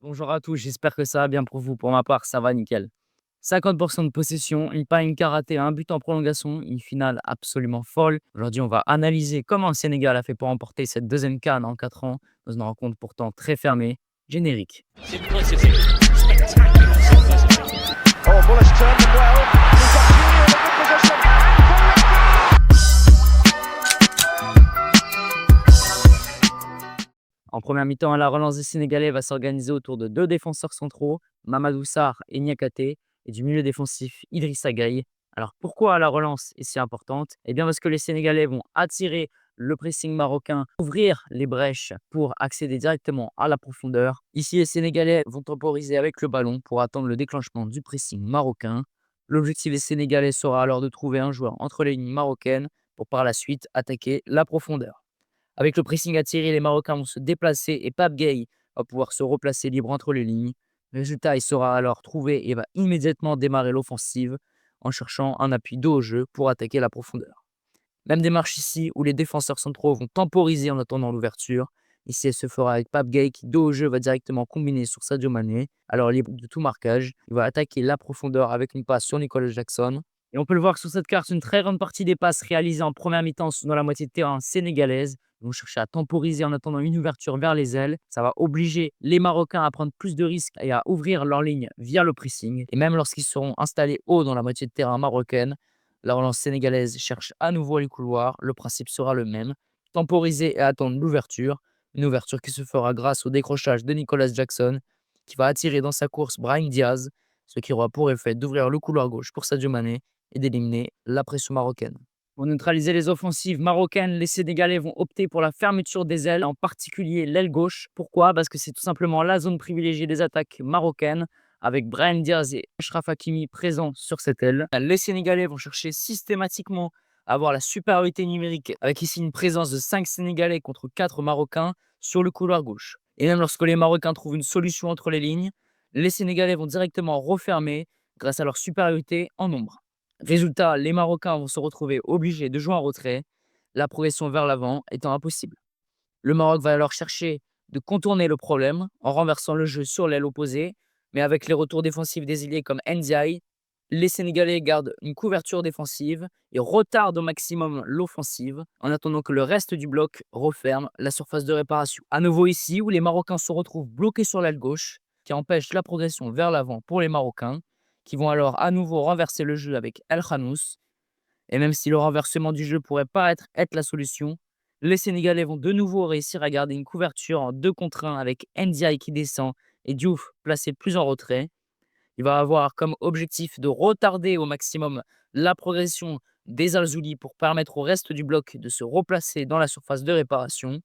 Bonjour à tous, j'espère que ça va bien pour vous. Pour ma part, ça va nickel. 50% de possession, une paille, une karaté, un but en prolongation, une finale absolument folle. Aujourd'hui, on va analyser comment le Sénégal a fait pour remporter cette deuxième CAN en 4 ans, dans une rencontre pourtant très fermée. Générique. Oh, Muller's turned them well. He's got Junior in a good position. En première mi-temps, la relance des Sénégalais va s'organiser autour de deux défenseurs centraux, Mamadou Sarr et Niakate, et du milieu défensif Idrissa Gueye. Alors pourquoi la relance est si importante? Eh bien parce que les Sénégalais vont attirer le pressing marocain, ouvrir les brèches pour accéder directement à la profondeur. Ici, les Sénégalais vont temporiser avec le ballon pour attendre le déclenchement du pressing marocain. L'objectif des Sénégalais sera alors de trouver un joueur entre les lignes marocaines pour par la suite attaquer la profondeur. Avec le pressing attiré, les Marocains vont se déplacer et Pape Gueye va pouvoir se replacer libre entre les lignes. Résultat, il sera alors trouvé et va immédiatement démarrer l'offensive en cherchant un appui dos au jeu pour attaquer la profondeur. Même démarche ici où les défenseurs centraux vont temporiser en attendant l'ouverture. Ici, elle se fera avec Pape Gueye qui, dos au jeu, va directement combiner sur Sadio Mané. Alors libre de tout marquage, il va attaquer la profondeur avec une passe sur Nicolas Jackson. Et on peut le voir sur cette carte, une très grande partie des passes réalisées en première mi-temps sont dans la moitié de terrain sénégalaise. Ils vont chercher à temporiser en attendant une ouverture vers les ailes. Ça va obliger les Marocains à prendre plus de risques et à ouvrir leur ligne via le pressing. Et même lorsqu'ils seront installés haut dans la moitié de terrain marocaine, la relance sénégalaise cherche à nouveau les couloirs. Le principe sera le même. Temporiser et attendre l'ouverture. Une ouverture qui se fera grâce au décrochage de Nicolas Jackson, qui va attirer dans sa course Brahim Diaz, ce qui aura pour effet d'ouvrir le couloir gauche pour Sadio Mané et d'éliminer la pression marocaine. Pour neutraliser les offensives marocaines, les Sénégalais vont opter pour la fermeture des ailes, en particulier l'aile gauche. Pourquoi? Parce que c'est tout simplement la zone privilégiée des attaques marocaines, avec Brahim Diaz et Achraf Hakimi présents sur cette aile. Les Sénégalais vont chercher systématiquement à avoir la supériorité numérique, avec ici une présence de 5 Sénégalais contre 4 Marocains sur le couloir gauche. Et même lorsque les Marocains trouvent une solution entre les lignes, les Sénégalais vont directement refermer grâce à leur supériorité en nombre. Résultat, les Marocains vont se retrouver obligés de jouer en retrait, la progression vers l'avant étant impossible. Le Maroc va alors chercher de contourner le problème en renversant le jeu sur l'aile opposée, mais avec les retours défensifs des ailiers comme Ndiaye, les Sénégalais gardent une couverture défensive et retardent au maximum l'offensive en attendant que le reste du bloc referme la surface de réparation. À nouveau ici, où les Marocains se retrouvent bloqués sur l'aile gauche, qui empêche la progression vers l'avant pour les Marocains, qui vont alors à nouveau renverser le jeu avec El Khanous. Et même si le renversement du jeu pourrait pas être la solution, les Sénégalais vont de nouveau réussir à garder une couverture en 2 contre 1 avec Ndiaye qui descend et Diouf placé plus en retrait. Il va avoir comme objectif de retarder au maximum la progression des Alzouli pour permettre au reste du bloc de se replacer dans la surface de réparation.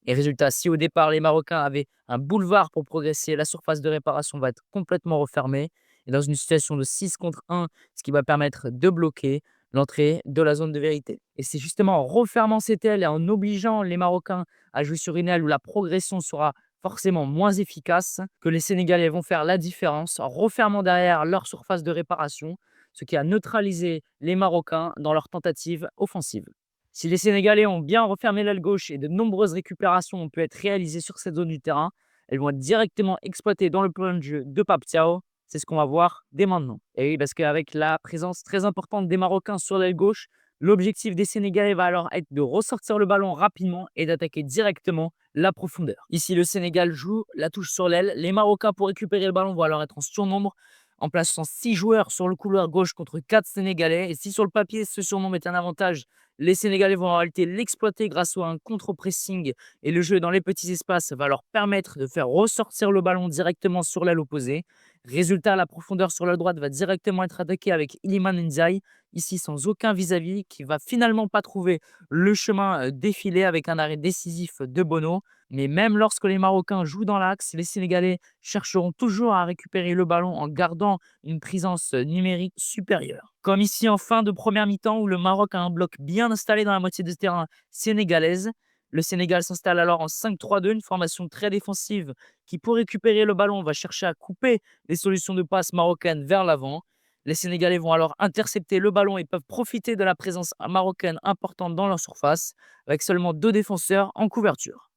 Et résultat, si au départ les Marocains avaient un boulevard pour progresser, la surface de réparation va être complètement refermée. Et dans une situation de 6 contre 1, ce qui va permettre de bloquer l'entrée de la zone de vérité. Et c'est justement en refermant cette aile et en obligeant les Marocains à jouer sur une aile où la progression sera forcément moins efficace que les Sénégalais vont faire la différence en refermant derrière leur surface de réparation, ce qui a neutralisé les Marocains dans leur tentative offensive. Si les Sénégalais ont bien refermé l'aile gauche et de nombreuses récupérations ont pu être réalisées sur cette zone du terrain, elles vont être directement exploitées dans le plan de jeu de Pape Thiaw. C'est ce qu'on va voir dès maintenant. Et oui, parce qu'avec la présence très importante des Marocains sur l'aile gauche, l'objectif des Sénégalais va alors être de ressortir le ballon rapidement et d'attaquer directement la profondeur. Ici, le Sénégal joue la touche sur l'aile. Les Marocains, pour récupérer le ballon, vont alors être en surnombre en plaçant 6 joueurs sur le couloir gauche contre 4 Sénégalais. Et si sur le papier, ce surnombre est un avantage, les Sénégalais vont en réalité l'exploiter grâce à un contre-pressing et le jeu dans les petits espaces va leur permettre de faire ressortir le ballon directement sur l'aile opposée. Résultat, la profondeur sur la droite va directement être attaquée avec Iliman Ndiaye, ici sans aucun vis-à-vis, qui va finalement pas trouver le chemin défilé avec un arrêt décisif de Bono. Mais même lorsque les Marocains jouent dans l'axe, les Sénégalais chercheront toujours à récupérer le ballon en gardant une présence numérique supérieure. Comme ici en fin de première mi-temps où le Maroc a un bloc bien installé dans la moitié de terrain sénégalaise. Le Sénégal s'installe alors en 5-3-2, une formation très défensive qui, pour récupérer le ballon, va chercher à couper les solutions de passe marocaines vers l'avant. Les Sénégalais vont alors intercepter le ballon et peuvent profiter de la présence marocaine importante dans leur surface, avec seulement 2 défenseurs en couverture.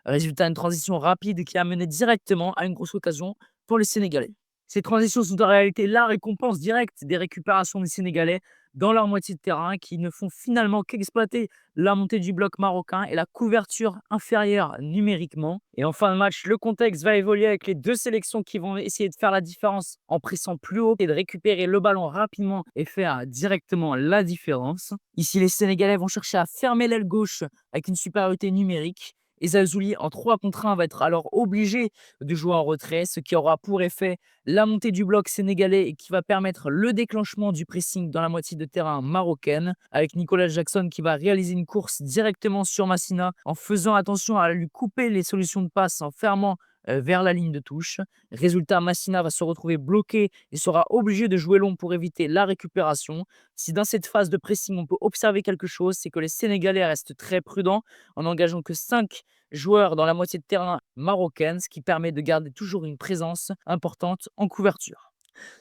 Résultat, une transition rapide qui a mené directement à une grosse occasion pour les Sénégalais. Ces transitions sont en réalité la récompense directe des récupérations des Sénégalais dans leur moitié de terrain qui ne font finalement qu'exploiter la montée du bloc marocain et la couverture inférieure numériquement. Et en fin de match, le contexte va évoluer avec les deux sélections qui vont essayer de faire la différence en pressant plus haut et de récupérer le ballon rapidement et faire directement la différence. Ici, les Sénégalais vont chercher à fermer l'aile gauche avec une supériorité numérique. Et Zazouli, en 3 contre 1, va être alors obligé de jouer en retrait, ce qui aura pour effet la montée du bloc sénégalais et qui va permettre le déclenchement du pressing dans la moitié de terrain marocaine, avec Nicolas Jackson qui va réaliser une course directement sur Massina en faisant attention à lui couper les solutions de passe en fermant vers la ligne de touche. Résultat, Massina va se retrouver bloqué et sera obligé de jouer long pour éviter la récupération. Si dans cette phase de pressing, on peut observer quelque chose, c'est que les Sénégalais restent très prudents en n'engageant que 5 joueurs dans la moitié de terrain marocaine, ce qui permet de garder toujours une présence importante en couverture.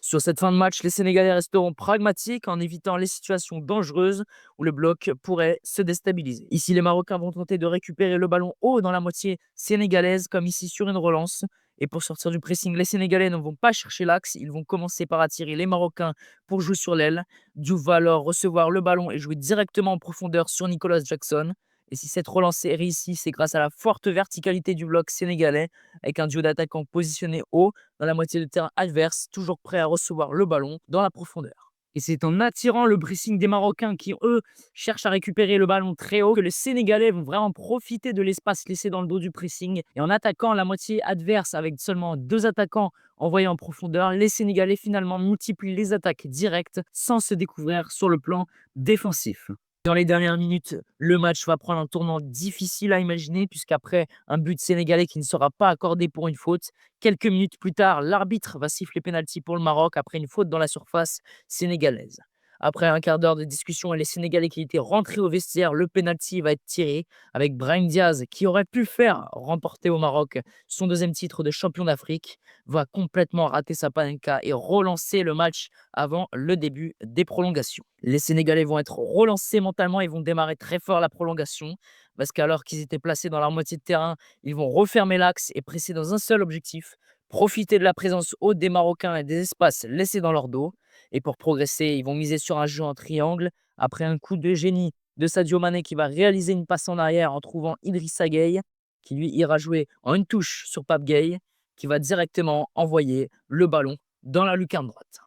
Sur cette fin de match, les Sénégalais resteront pragmatiques en évitant les situations dangereuses où le bloc pourrait se déstabiliser. Ici, les Marocains vont tenter de récupérer le ballon haut dans la moitié sénégalaise, comme ici sur une relance. Et pour sortir du pressing, les Sénégalais ne vont pas chercher l'axe, ils vont commencer par attirer les Marocains pour jouer sur l'aile. Diouf va alors recevoir le ballon et jouer directement en profondeur sur Nicolas Jackson. Et si cette relance est réussie, c'est grâce à la forte verticalité du bloc sénégalais, avec un duo d'attaquants positionnés haut dans la moitié de terrain adverse, toujours prêt à recevoir le ballon dans la profondeur. Et c'est en attirant le pressing des Marocains qui, eux, cherchent à récupérer le ballon très haut que les Sénégalais vont vraiment profiter de l'espace laissé dans le dos du pressing. Et en attaquant la moitié adverse avec seulement 2 attaquants envoyés en profondeur, les Sénégalais finalement multiplient les attaques directes sans se découvrir sur le plan défensif. Dans les dernières minutes, le match va prendre un tournant difficile à imaginer puisqu'après un but sénégalais qui ne sera pas accordé pour une faute, quelques minutes plus tard, l'arbitre va siffler pénalty pour le Maroc après une faute dans la surface sénégalaise. Après un quart d'heure de discussion et les Sénégalais qui étaient rentrés au vestiaire, le pénalty va être tiré avec Brahim Diaz qui aurait pu faire remporter au Maroc son 2e titre de champion d'Afrique, va complètement rater sa panenka et relancer le match avant le début des prolongations. Les Sénégalais vont être relancés mentalement et vont démarrer très fort la prolongation parce qu'alors qu'ils étaient placés dans leur moitié de terrain, ils vont refermer l'axe et presser dans un seul objectif, profiter de la présence haute des Marocains et des espaces laissés dans leur dos. Et pour progresser, ils vont miser sur un jeu en triangle après un coup de génie de Sadio Mané qui va réaliser une passe en arrière en trouvant Idrissa Gueye qui lui ira jouer en une touche sur Pape Gueye qui va directement envoyer le ballon dans la lucarne droite.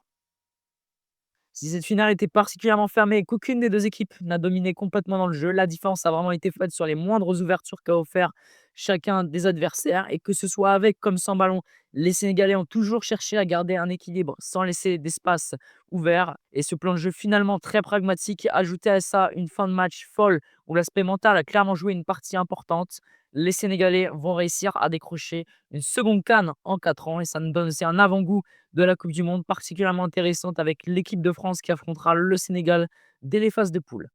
Si cette finale était particulièrement fermée et qu'aucune des 2 équipes n'a dominé complètement dans le jeu, la différence a vraiment été faite sur les moindres ouvertures qu'a offert chacun des adversaires et que ce soit avec comme sans ballon, les Sénégalais ont toujours cherché à garder un équilibre sans laisser d'espace ouvert et ce plan de jeu finalement très pragmatique, ajouté à ça une fin de match folle où l'aspect mental a clairement joué une partie importante. Les Sénégalais vont réussir à décrocher une seconde CAN en 4 ans et ça nous donne aussi un avant-goût de la Coupe du Monde particulièrement intéressante avec l'équipe de France qui affrontera le Sénégal dès les phases de poule.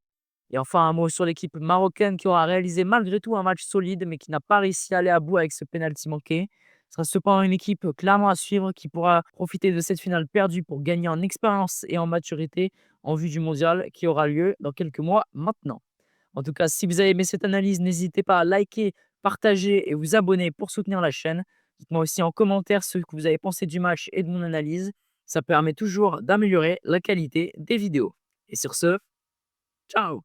Et enfin, un mot sur l'équipe marocaine qui aura réalisé malgré tout un match solide, mais qui n'a pas réussi à aller à bout avec ce pénalty manqué. Ce sera cependant une équipe clairement à suivre qui pourra profiter de cette finale perdue pour gagner en expérience et en maturité en vue du mondial qui aura lieu dans quelques mois maintenant. En tout cas, si vous avez aimé cette analyse, n'hésitez pas à liker, partager et vous abonner pour soutenir la chaîne. Dites-moi aussi en commentaire ce que vous avez pensé du match et de mon analyse. Ça permet toujours d'améliorer la qualité des vidéos. Et sur ce, ciao!